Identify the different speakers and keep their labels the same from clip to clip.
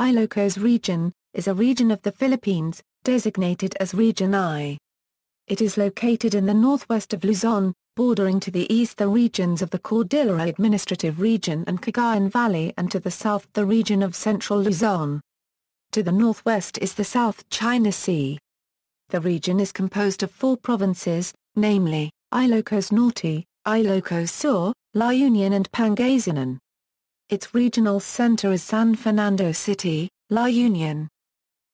Speaker 1: Ilocos Region, is a region of the Philippines, designated as Region I. It is located in the northwest of Luzon, bordering to the east the regions of the Cordillera Administrative Region and Cagayan Valley, and to the south the region of Central Luzon. To the northwest is the South China Sea. The region is composed of 4 provinces, namely, Ilocos Norte, Ilocos Sur, Union and Pangasinan. Its regional center is San Fernando City, La Union.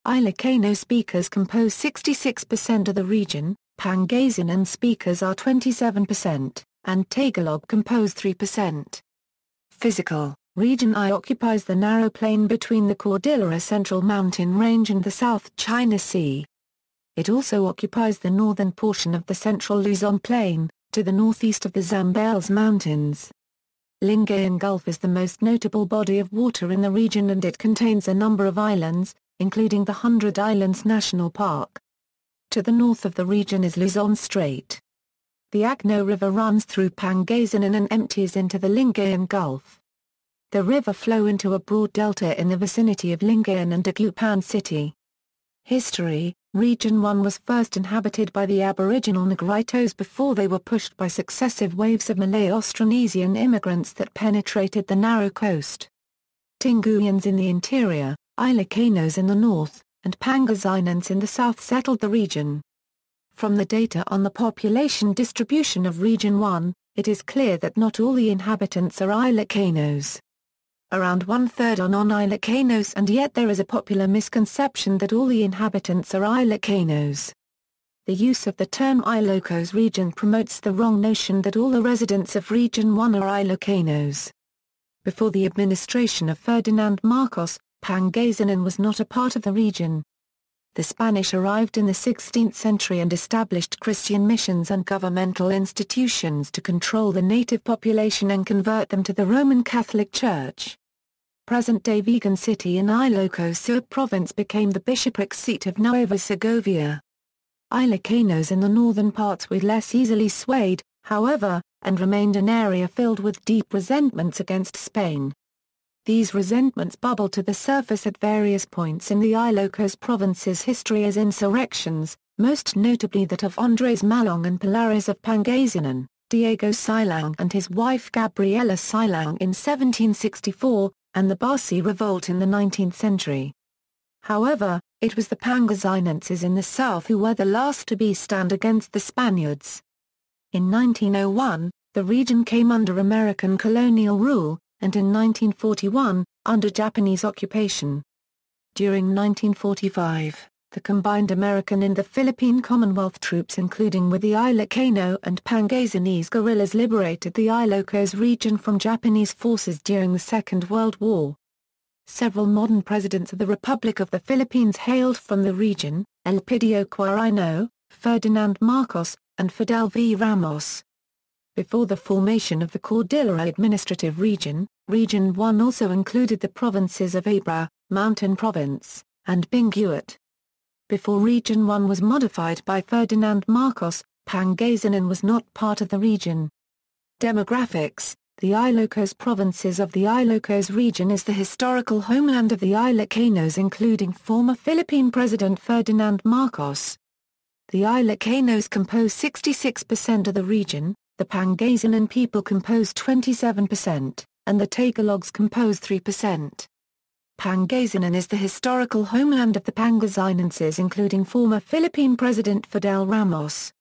Speaker 1: Ilocano speakers compose 66% of the region, Pangasinan speakers are 27%, and Tagalog compose 3%. Physical, Region I occupies the narrow plain between the Cordillera Central Mountain Range and the South China Sea. It also occupies the northern portion of the Central Luzon Plain, to the northeast of the Zambales Mountains. Lingayen Gulf is the most notable body of water in the region, and it contains a number of islands, including the 100 Islands National Park. To the north of the region is Luzon Strait. The Agno River runs through Pangasinan and empties into the Lingayen Gulf. The river flows into a broad delta in the vicinity of Lingayen and Dagupan City. History: Region I was first inhabited by the aboriginal Negritos before they were pushed by successive waves of Malay-Austronesian immigrants that penetrated the narrow coast. Tinguyans in the interior, Ilocanos in the north, and Pangasinans in the south settled the region. From the data on the population distribution of Region I, it is clear that not all the inhabitants are Ilocanos. Around one-third are non-Ilocanos, and yet there is a popular misconception that all the inhabitants are Ilocanos. The use of the term Ilocos Region promotes the wrong notion that all the residents of Region I are Ilocanos. Before the administration of Ferdinand Marcos, Pangasinan was not a part of the region. The Spanish arrived in the 16th century and established Christian missions and governmental institutions to control the native population and convert them to the Roman Catholic Church. Present-day Vigan City in Ilocos Sur province became the bishopric seat of Nueva Segovia. Ilocanos in the northern parts were less easily swayed, however, and remained an area filled with deep resentments against Spain. These resentments bubbled to the surface at various points in the Ilocos province's history as insurrections, most notably that of Andres Malong and Pilares of Pangasinan, Diego Silang and his wife Gabriela Silang in 1764, and the Basi Revolt in the 19th century. However, it was the Pangasinenses in the south who were the last to stand against the Spaniards. In 1901, the region came under American colonial rule, and in 1941, under Japanese occupation. During 1945, the combined American and the Philippine Commonwealth troops, including with the Ilocano and Pangasinese guerrillas, liberated the Ilocos region from Japanese forces during the Second World War. Several modern presidents of the Republic of the Philippines hailed from the region: Elpidio Quirino, Ferdinand Marcos, and Fidel V. Ramos. Before the formation of the Cordillera Administrative Region, Region I also included the provinces of Abra, Mountain Province, and Benguet. Before Region I was modified by Ferdinand Marcos, Pangasinan was not part of the region. Demographics: the Ilocos provinces of the Ilocos region is the historical homeland of the Ilocanos, including former Philippine President Ferdinand Marcos. The Ilocanos compose 66% of the region, the Pangasinan people compose 27%, and the Tagalogs compose 3%. Pangasinan is the historical homeland of the Pangasinenses, including former Philippine President Fidel Ramos.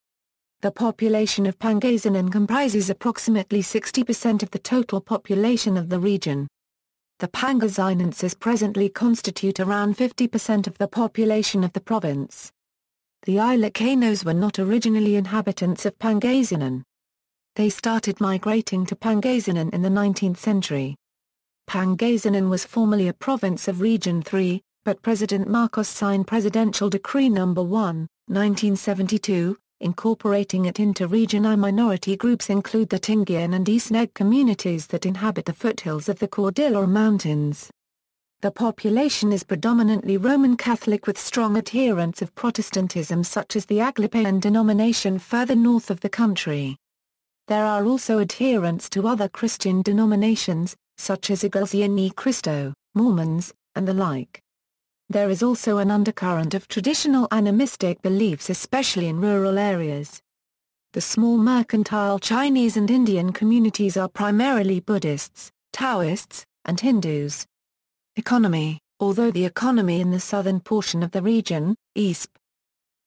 Speaker 1: The population of Pangasinan comprises approximately 60% of the total population of the region. The Pangasinenses presently constitute around 50% of the population of the province. The Ilocanos were not originally inhabitants of Pangasinan. They started migrating to Pangasinan in the 19th century. Pangasinan was formerly a province of Region III, but President Marcos signed Presidential Decree No. 1, 1972, incorporating it into Region I. Minority groups include the Tinguian and Isneg communities that inhabit the foothills of the Cordillera Mountains. The population is predominantly Roman Catholic with strong adherents of Protestantism, such as the Aglipayan denomination further north of the country. There are also adherents to other Christian denominations, such as Iglesia Ni Cristo, Mormons, and the like. There is also an undercurrent of traditional animistic beliefs, especially in rural areas. The small mercantile Chinese and Indian communities are primarily Buddhists, Taoists, and Hindus. Economy. Although the economy in the southern portion of the region, East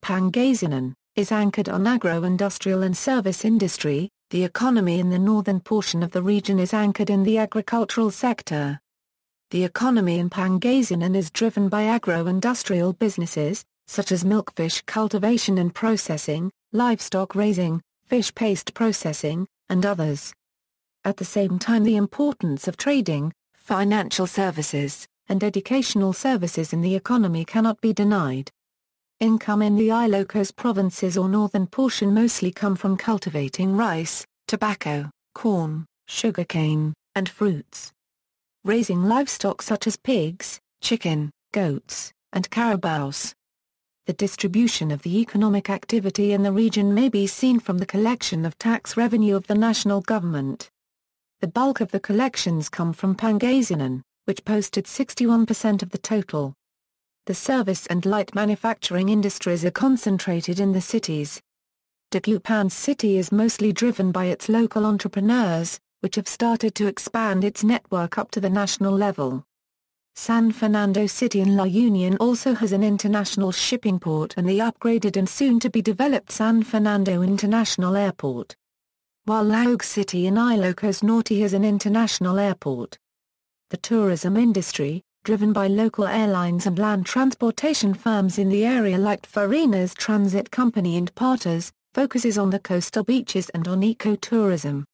Speaker 1: Pangasinan, is anchored on agro-industrial and service industry, the economy in the northern portion of the region is anchored in the agricultural sector. The economy in Pangasinan is driven by agro-industrial businesses, such as milkfish cultivation and processing, livestock raising, fish paste processing, and others. At the same time, the importance of trading, financial services, and educational services in the economy cannot be denied. Income in the Ilocos provinces or northern portion mostly come from cultivating rice, tobacco, corn, sugarcane, and fruits. Raising livestock such as pigs, chicken, goats, and carabaos. The distribution of the economic activity in the region may be seen from the collection of tax revenue of the national government. The bulk of the collections come from Pangasinan, which posted 61% of the total. The service and light manufacturing industries are concentrated in the cities. Dagupan City is mostly driven by its local entrepreneurs, which have started to expand its network up to the national level. San Fernando City in La Union also has an international shipping port and the upgraded and soon-to-be-developed San Fernando International Airport. While Laog City in Ilocos Norte has an international airport. The tourism industry, driven by local airlines and land transportation firms in the area like Farina's Transit Company and Partas, focuses on the coastal beaches and on eco-tourism.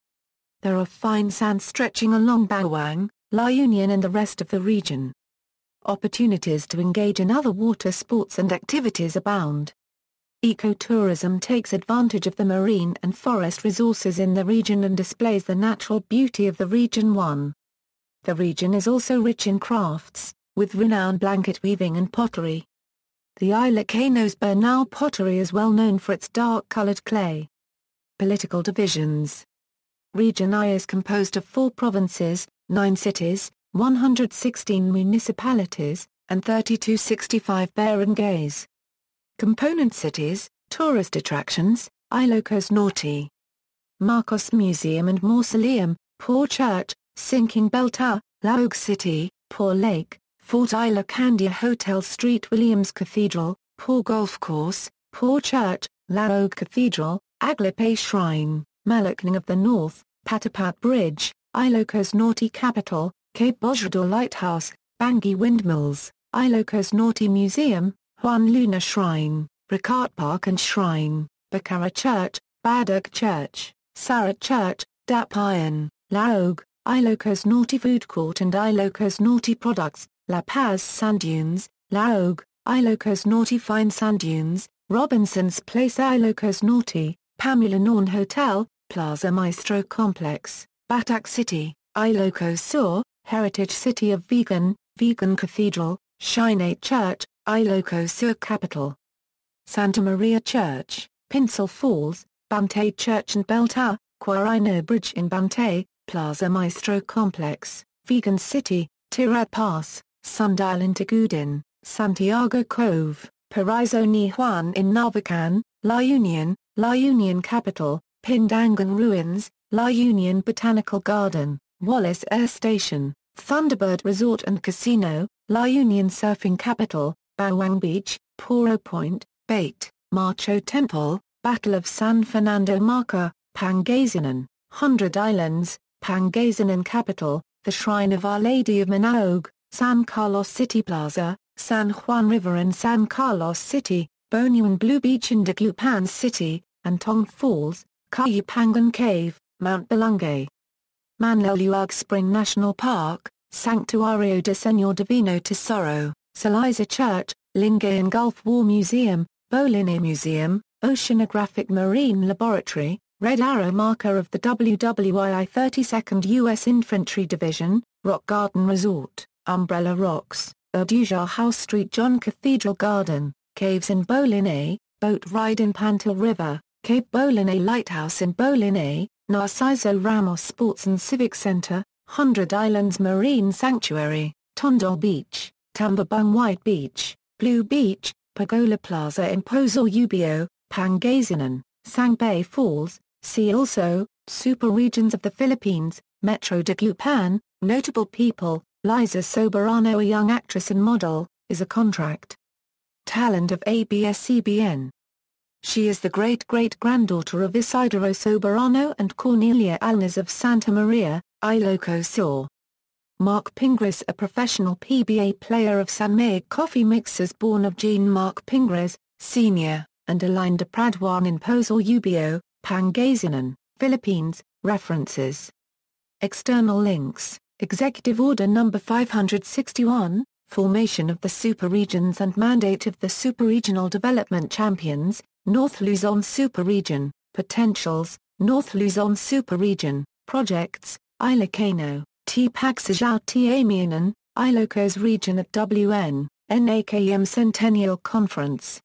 Speaker 1: There are fine sands stretching along Bawang, La Union and the rest of the region. Opportunities to engage in other water sports and activities abound. Ecotourism takes advantage of the marine and forest resources in the region and displays the natural beauty of the region. The region is also rich in crafts, with renowned blanket weaving and pottery. The Ilocano's Bernal pottery is well known for its dark-colored clay. Political divisions. Region I is composed of 4 provinces, 9 cities, 116 municipalities, and 3265 barangays. Component cities, tourist attractions, Ilocos Norte. Marcos Museum and Mausoleum, Poor Church, Sinking Bell Tower, Laog City, Poor Lake, Fort Ilocandia Hotel Street Williams Cathedral, Poor Golf Course, Poor Church, Laog Cathedral, Aglipay Shrine, Malaknang of the North, Patapat Bridge, Ilocos Norte Capital, Cape Bojador Lighthouse, Bangi Windmills, Ilocos Norte Museum, Juan Luna Shrine, Ricart Park and Shrine, Bacara Church, Badug Church, Sarat Church, Deppaar, Laog, Ilocos Norte Food Court and Ilocos Norte Products, La Paz Sand Dunes, Laog, Ilocos Norte Fine Sand Dunes, Robinson's Place Ilocos Norte, Pamela Norn Hotel, Plaza Maestro Complex, Batak City, Ilocos Sur, Heritage City of Vegan, Vegan Cathedral, Shinate Church, Ilocos Sur Capital. Santa Maria Church, Pinsel Falls, Bantay Church and Bell Tower, Quirino Bridge in Bantay, Plaza Maestro Complex, Vegan City, Tirad Pass, Sundial in Tagudin, Santiago Cove, Paraiso Ni Juan in Narvacan, La Union Capital, Pindangan Ruins, La Union Botanical Garden, Wallace Air Station, Thunderbird Resort and Casino, La Union Surfing Capital, Bawang Beach, Poro Point, Bait, Macho Temple, Battle of San Fernando Marca, Pangasinan, 100 Islands, Pangasinan Capital, the Shrine of Our Lady of Manaoag, San Carlos City Plaza, San Juan River and San Carlos City, Bonuan Blue Beach in Dagupan City, Antong Falls, Kayupangan Cave, Mount Balungay. Manlaluag Spring National Park, Sanctuario de Señor Divino Tesoro, Saliza Church, Lingayen Gulf War Museum, Bolinay Museum, Oceanographic Marine Laboratory, Red Arrow marker of the WWII 32nd U.S. Infantry Division, Rock Garden Resort, Umbrella Rocks, Erduja House Street John Cathedral Garden, Caves in Bolinay, Boat Ride in Pantil River, Cape Bolinay Lighthouse in Bolinay, Narciso Ramos Sports and Civic Center, 100 Islands Marine Sanctuary, Tondol Beach, Tambabang White Beach, Blue Beach, Pagola Plaza in Poso Ubio, Pangasinan, Sangbay Falls. See also, Super Regions of the Philippines, Metro Dagupan. Notable people, Liza Soberano, a young actress and model, is a contract talent of ABS-CBN. She is the great-great-granddaughter of Isidoro Soberano and Cornelia Alnes of Santa Maria, Ilocos Sur. Mark Pingres, a professional PBA player of San Mig Coffee Mixers, born of Jean Mark Pingres, Sr., and Aline de Praduan in Poso Ubio, Pangasinan, Philippines. References. External links. Executive Order No. 561, Formation of the Super Regions and Mandate of the Super-Regional Development Champions, North Luzon Super Region, Potentials, North Luzon Super Region, Projects, Ilocano, T. Pagsajao T. Amianan, Ilocos Region at WN, NAKM Centennial Conference.